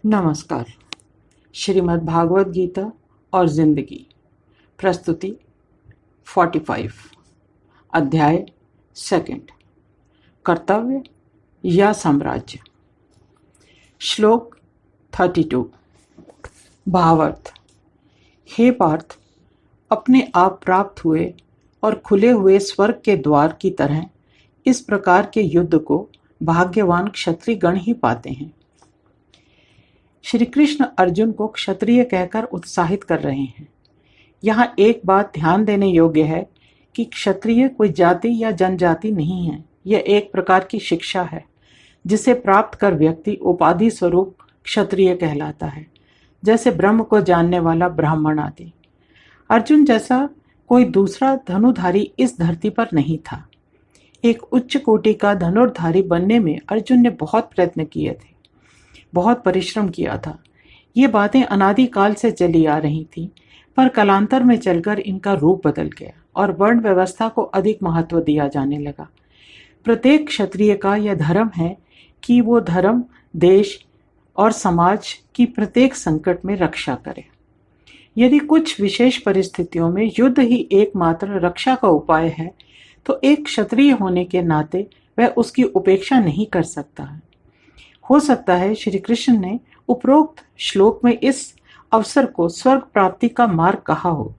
नमस्कार। श्रीमद् भागवत गीता और जिंदगी प्रस्तुति 45 अध्याय सेकंड कर्तव्य या साम्राज्य। श्लोक 32। भावार्थ। हे पार्थ, अपने आप प्राप्त हुए और खुले हुए स्वर्ग के द्वार की तरह इस प्रकार के युद्ध को भाग्यवान क्षत्रिय गण ही पाते हैं। श्री कृष्ण अर्जुन को क्षत्रिय कहकर उत्साहित कर रहे हैं। यहाँ एक बात ध्यान देने योग्य है कि क्षत्रिय कोई जाति या जनजाति नहीं है। यह एक प्रकार की शिक्षा है जिसे प्राप्त कर व्यक्ति उपाधि स्वरूप क्षत्रिय कहलाता है, जैसे ब्रह्म को जानने वाला ब्राह्मण आदि। अर्जुन जैसा कोई दूसरा धनुधारी इस धरती पर नहीं था। एक उच्च कोटि का धनुर्धारी बनने में अर्जुन ने बहुत प्रयत्न किए थे, बहुत परिश्रम किया था। ये बातें अनादिकाल से चली आ रही थीं, पर कालांतर में चलकर इनका रूप बदल गया और वर्ण व्यवस्था को अधिक महत्व दिया जाने लगा। प्रत्येक क्षत्रिय का यह धर्म है कि वो धर्म, देश और समाज की प्रत्येक संकट में रक्षा करे। यदि कुछ विशेष परिस्थितियों में युद्ध ही एकमात्र रक्षा का उपाय है, तो एक क्षत्रिय होने के नाते वह उसकी उपेक्षा नहीं कर सकता है। हो सकता है श्री कृष्ण ने उपरोक्त श्लोक में इस अवसर को स्वर्ग प्राप्ति का मार्ग कहा हो।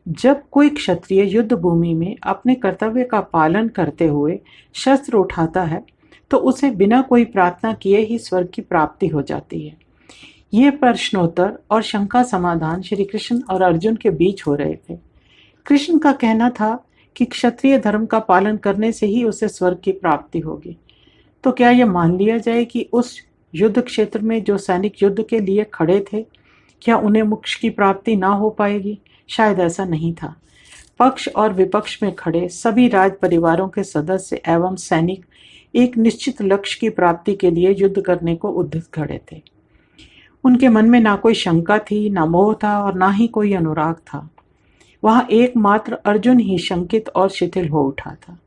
जब कोई क्षत्रिय युद्ध भूमि में अपने कर्तव्य का पालन करते हुए शस्त्र उठाता है, तो उसे बिना कोई प्रार्थना किए ही स्वर्ग की प्राप्ति हो जाती है। ये प्रश्नोत्तर और शंका समाधान श्री कृष्ण और अर्जुन के बीच हो रहे थे। कृष्ण का कहना था कि क्षत्रिय धर्म का पालन करने से ही उसे स्वर्ग की प्राप्ति होगी। तो क्या यह मान लिया जाए कि उस युद्ध क्षेत्र में जो सैनिक युद्ध के लिए खड़े थे, क्या उन्हें मोक्ष की प्राप्ति ना हो पाएगी? शायद ऐसा नहीं था। पक्ष और विपक्ष में खड़े सभी राज परिवारों के सदस्य एवं सैनिक एक निश्चित लक्ष्य की प्राप्ति के लिए युद्ध करने को उद्यत खड़े थे। उनके मन में ना कोई शंका थी, ना मोह था और ना ही कोई अनुराग था। वहां एकमात्र अर्जुन ही शंकित और शिथिल हो उठा था।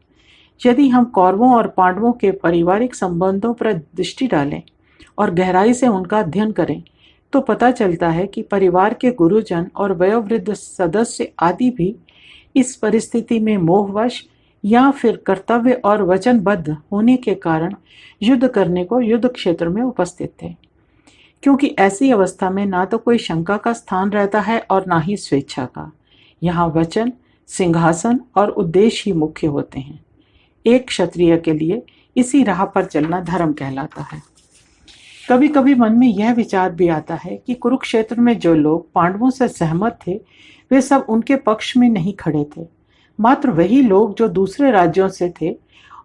यदि हम कौरवों और पांडवों के पारिवारिक संबंधों पर दृष्टि डालें और गहराई से उनका अध्ययन करें, तो पता चलता है कि परिवार के गुरुजन और वयोवृद्ध सदस्य आदि भी इस परिस्थिति में मोहवश या फिर कर्तव्य और वचनबद्ध होने के कारण युद्ध करने को युद्ध क्षेत्र में उपस्थित थे, क्योंकि ऐसी अवस्था में ना तो कोई शंका का स्थान रहता है और ना ही स्वेच्छा का। यहाँ वचन, सिंहासन और उद्देश्य ही मुख्य होते हैं। एक क्षत्रिय के लिए इसी राह पर चलना धर्म कहलाता है। कभी कभी मन में यह विचार भी आता है कि कुरुक्षेत्र में जो लोग पांडवों से सहमत थे, वे सब उनके पक्ष में नहीं खड़े थे। मात्र वही लोग जो दूसरे राज्यों से थे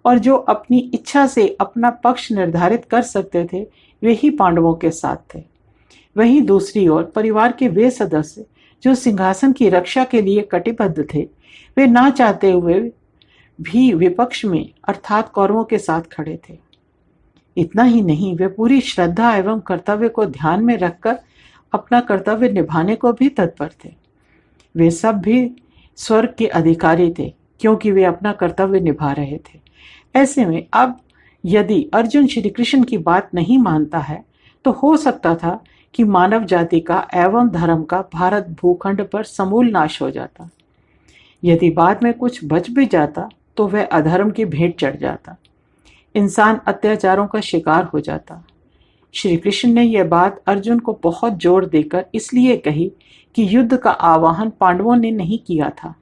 और जो अपनी इच्छा से अपना पक्ष निर्धारित कर सकते थे, वे ही पांडवों के साथ थे। वहीं दूसरी ओर परिवार के वे सदस्य जो सिंहासन की रक्षा के लिए कटिबद्ध थे, वे ना चाहते हुए भी विपक्ष में अर्थात कौरवों के साथ खड़े थे। इतना ही नहीं, वे पूरी श्रद्धा एवं कर्तव्य को ध्यान में रखकर अपना कर्तव्य निभाने को भी तत्पर थे। वे सब भी स्वर्ग के अधिकारी थे, क्योंकि वे अपना कर्तव्य निभा रहे थे। ऐसे में अब यदि अर्जुन श्री कृष्ण की बात नहीं मानता है, तो हो सकता था कि मानव जाति का एवं धर्म का भारत भूखंड पर समूल नाश हो जाता। यदि बाद में कुछ बच भी जाता, तो वह अधर्म की भेंट चढ़ जाता, इंसान अत्याचारों का शिकार हो जाता। श्री कृष्ण ने यह बात अर्जुन को बहुत जोर देकर इसलिए कही कि युद्ध का आह्वान पांडवों ने नहीं किया था।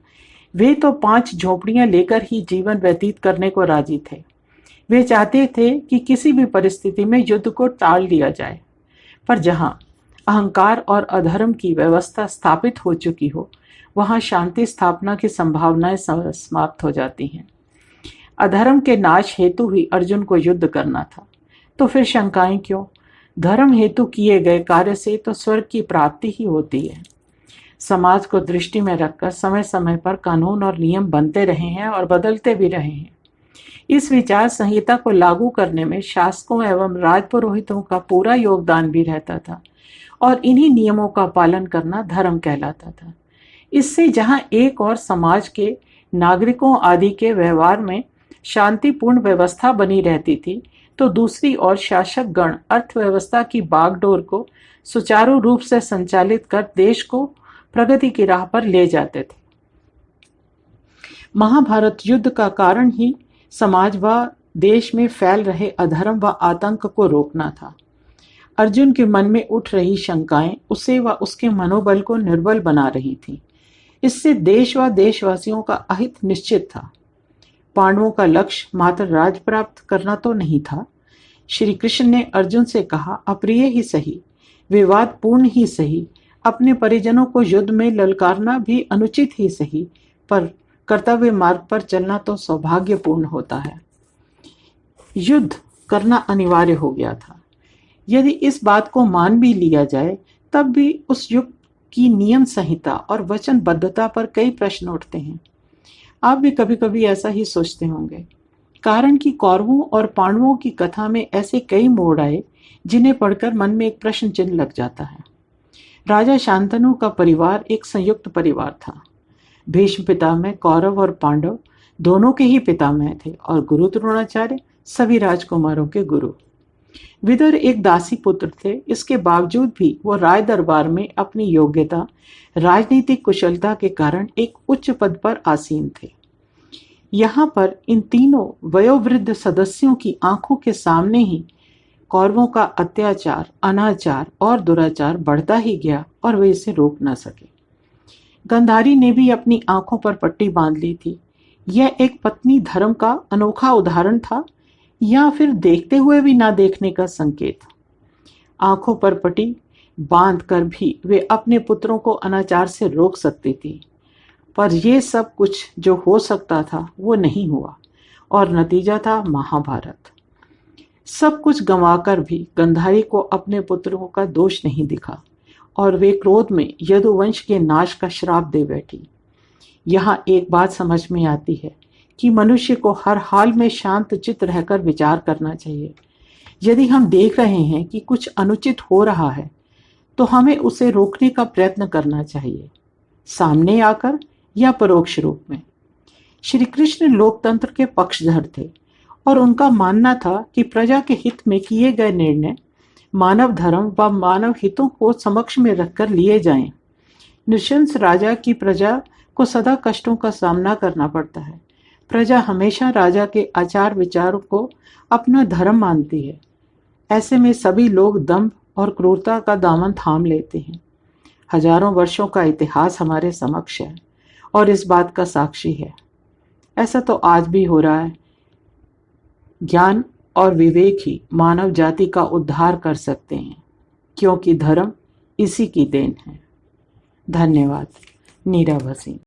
वे तो 5 झोपड़ियां लेकर ही जीवन व्यतीत करने को राजी थे। वे चाहते थे कि किसी भी परिस्थिति में युद्ध को टाल दिया जाए, पर जहां अहंकार और अधर्म की व्यवस्था स्थापित हो चुकी हो, वहां शांति स्थापना की संभावनाएं समाप्त हो जाती हैं। अधर्म के नाश हेतु ही अर्जुन को युद्ध करना था, तो फिर शंकाएं क्यों? धर्म हेतु किए गए कार्य से तो स्वर्ग की प्राप्ति ही होती है। समाज को दृष्टि में रखकर समय समय पर कानून और नियम बनते रहे हैं और बदलते भी रहे हैं। इस विचार संहिता को लागू करने में शासकों एवं राजपुरोहितों का पूरा योगदान भी रहता था, और इन्हीं नियमों का पालन करना धर्म कहलाता था। इससे जहां एक और समाज के नागरिकों आदि के व्यवहार में शांतिपूर्ण व्यवस्था बनी रहती थी, तो दूसरी ओर शासक गण अर्थव्यवस्था की बागडोर को सुचारू रूप से संचालित कर देश को प्रगति की राह पर ले जाते थे। महाभारत युद्ध का कारण ही समाज व देश में फैल रहे अधर्म व आतंक को रोकना था। अर्जुन के मन में उठ रही शंकाएं उसे व उसके मनोबल को निर्बल बना रही थीं। इससे देश व देशवासियों का अहित निश्चित था। पांडवों का लक्ष्य मात्र राज प्राप्त करना तो नहीं था। श्री कृष्ण ने अर्जुन से कहा, अप्रिय ही सही, विवादपूर्ण ही सही, अपने परिजनों को युद्ध में ललकारना भी अनुचित ही सही, पर कर्तव्य मार्ग पर चलना तो सौभाग्यपूर्ण होता है। युद्ध करना अनिवार्य हो गया था। यदि इस बात को मान भी लिया जाए तब भी उस युग की नियम संहिता और वचनबद्धता पर कई प्रश्न उठते हैं। आप भी कभी कभी ऐसा ही सोचते होंगे, कारण कि कौरवों और पांडवों की कथा में ऐसे कई मोड़ आए जिन्हें पढ़कर मन में एक प्रश्न चिन्ह लग जाता है। राजा शांतनु का परिवार एक संयुक्त परिवार था। भीष्म पितामह कौरव और पांडव दोनों के ही पितामह थे और गुरु द्रोणाचार्य सभी राजकुमारों के गुरु। विदुर एक दासी पुत्र थे। इसके बावजूद भी वो राय दरबार में अपनी योग्यता, राजनीतिक कुशलता के कारण एक उच्च पद पर आसीन थे। यहाँ पर इन तीनों वयोवृद्ध सदस्यों की आंखों के सामने ही कौरवों का अत्याचार, अनाचार और दुराचार बढ़ता ही गया और वे इसे रोक न सके। गंधारी ने भी अपनी आंखों पर पट्टी बांध ली थी। यह एक पत्नी धर्म का अनोखा उदाहरण था या फिर देखते हुए भी ना देखने का संकेत। आंखों पर पट्टी बांध कर भी वे अपने पुत्रों को अनाचार से रोक सकती थी, पर यह सब कुछ जो हो सकता था वो नहीं हुआ और नतीजा था महाभारत। सब कुछ गंवाकर भी गंधारी को अपने पुत्रों का दोष नहीं दिखा और वे क्रोध में यदुवंश के नाश का श्राप दे बैठी। यहाँ एक बात समझ में आती है कि मनुष्य को हर हाल में शांत चित्त रहकर विचार करना चाहिए। यदि हम देख रहे हैं कि कुछ अनुचित हो रहा है तो हमें उसे रोकने का प्रयत्न करना चाहिए, सामने आकर या परोक्ष रूप में। श्री कृष्ण लोकतंत्र के पक्षधर थे और उनका मानना था कि प्रजा के हित में किए गए निर्णय मानव धर्म व मानव हितों को समक्ष में रखकर लिए जाएं। नृशंस राजा की प्रजा को सदा कष्टों का सामना करना पड़ता है। प्रजा हमेशा राजा के आचार विचारों को अपना धर्म मानती है। ऐसे में सभी लोग दंभ और क्रूरता का दामन थाम लेते हैं। हजारों वर्षों का इतिहास हमारे समक्ष है और इस बात का साक्षी है। ऐसा तो आज भी हो रहा है। ज्ञान और विवेक ही मानव जाति का उद्धार कर सकते हैं, क्योंकि धर्म इसी की देन है। धन्यवाद। नीरा भसीन।